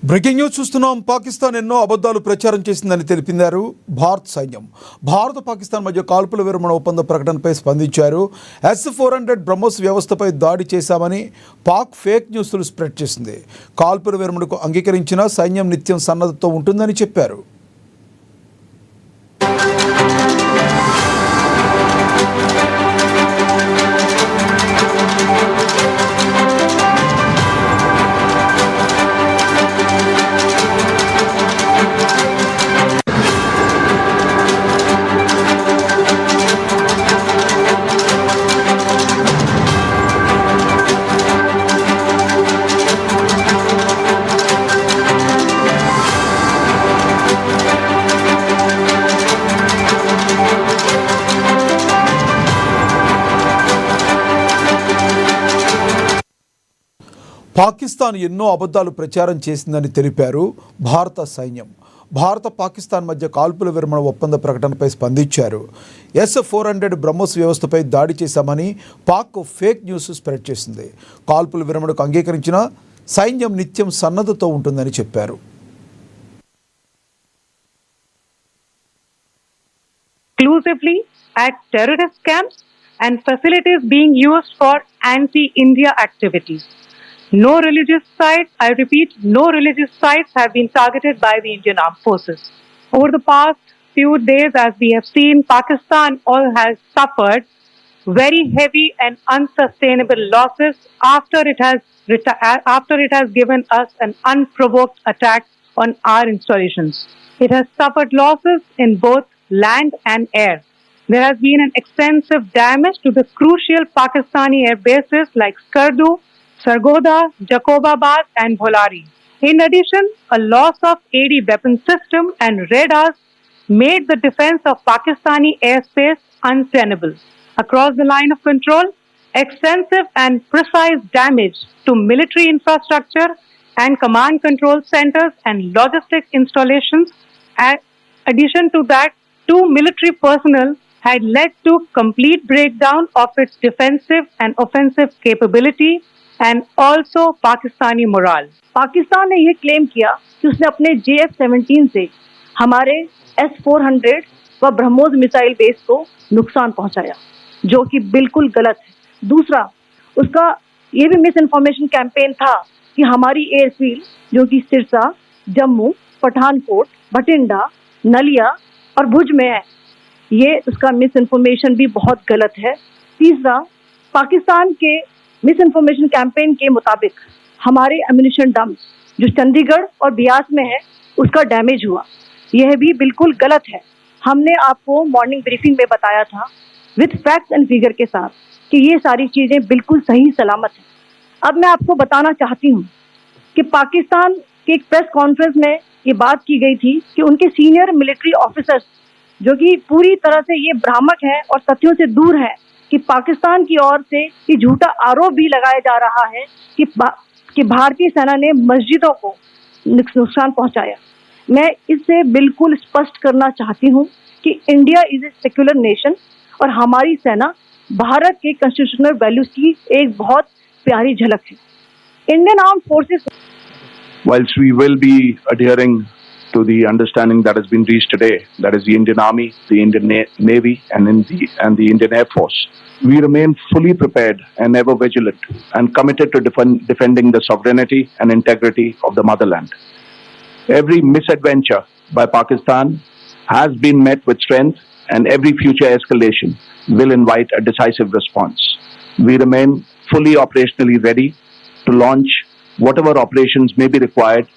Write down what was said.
Breaking news చూస్తున్నాం. పాకిస్తాన్ ఎన్నో అబద్ధాలు ప్రచారం చేసిందని తెలిపారు భారత సైన్యం. భారత పాకిస్తాన్ మధ్య కాల్పుల విరమణ ఒప్పంద ప్రకటనపై స్పందించారు. S-400 బ్రహ్మోస్ వ్యవస్థపై దాడి చేశామని పాక్ ఫేక్ న్యూస్లు స్ప్రెడ్ చేసింది. కాల్పుల విరమణకు అంగీకరించిన సైన్యం నిత్యం సన్నద్ధతో ఉంటుందని చెప్పారు. పాకిస్తాన్ ఎన్నో అబద్ధాలు ప్రచారం చేసిందని తెలిపారు భారత సైన్యం. భారత పాకిస్తాన్ మధ్య కాల్పుల విరమణ ఒప్పంద ప్రకటనపై స్పందించారు. S-400 బ్రహ్మోస్ వ్యవస్థపై దాడి చేశామని పాక్ ఫేక్ న్యూస్ స్ప్రెడ్ చేసింది. కాల్పుల విరమణకు అంగీకరించిన సైన్యం నిత్యం సన్నద్ధతో ఉంటుందని చెప్పారు. Exclusively at terrorist camps and facilities being used for anti-India activities. No religious sites, I repeat, no religious sites have been targeted by the Indian Armed Forces. Over the past few days, as we have seen, Pakistan all has suffered very heavy and unsustainable losses after it has given us an unprovoked attack on our installations. It has suffered losses in both land and air. There has been an extensive damage to the crucial Pakistani air bases like Skardu, Sargodha, Jacobabad and Bholari. In addition, a loss of AD weapon system and radars made the defense of Pakistani airspace untenable. Across the line of control, extensive and precise damage to military infrastructure and command control centers and logistic installations. In addition to that, 2 military personnel had led to complete breakdown of its defensive and offensive capability and also Pakistani morale. Pakistan ने यह claim किया कि उसने अपने JF-17 से हमारे S-400 व BrahMos missile base को नुकसान पहुंचाया, जो कि बिल्कुल गलत है। दूसरा, उसका ये भी मिस इन्फॉर्मेशन कैंपेन था कि हमारी एयरफील्ड जो कि सिरसा, जम्मू, पठानकोट, भटिंडा, नलिया और भुज में है, ये उसका मिस इन्फॉर्मेशन भी बहुत गलत है। तीसरा, पाकिस्तान के मिस इन्फॉर्मेशन कैंपेन के मुताबिक हमारे एम्यूनिशन डम्प जो चंडीगढ़ और बियास में है उसका डैमेज हुआ, यह भी बिल्कुल गलत है। हमने आपको मॉर्निंग ब्रीफिंग में बताया था विद फैक्ट्स एंड फिगर के साथ कि ये सारी चीज़ें बिल्कुल सही सलामत हैं। अब मैं आपको बताना चाहती हूँ कि पाकिस्तान के एक प्रेस कॉन्फ्रेंस में ये बात की गई थी कि उनके सीनियर मिलिट्री ऑफिसर्स जो कि पूरी तरह से ये भ्रामक हैं और तथ्यों से दूर हैं कि पाकिस्तान की ओर से ये झूठा आरोप भी लगाया जा रहा है कि भारतीय सेना ने मस्जिदों को नुकसान पहुंचाया। मैं इससे बिल्कुल स्पष्ट करना चाहती हूं कि India is a secular nation और हमारी सेना भारत के कॉन्स्टिट्यूशनल वैल्यूज की एक बहुत प्यारी झलक है। Indian armed forces, whilst we will be adhering to the understanding that has been reached today, that is the Indian Army, the Indian Navy and the Indian Air Force, we remain fully prepared and ever vigilant and committed to defending the sovereignty and integrity of the motherland. Every misadventure by Pakistan has been met with strength and every future escalation will invite a decisive response. We remain fully operationally ready to launch whatever operations may be required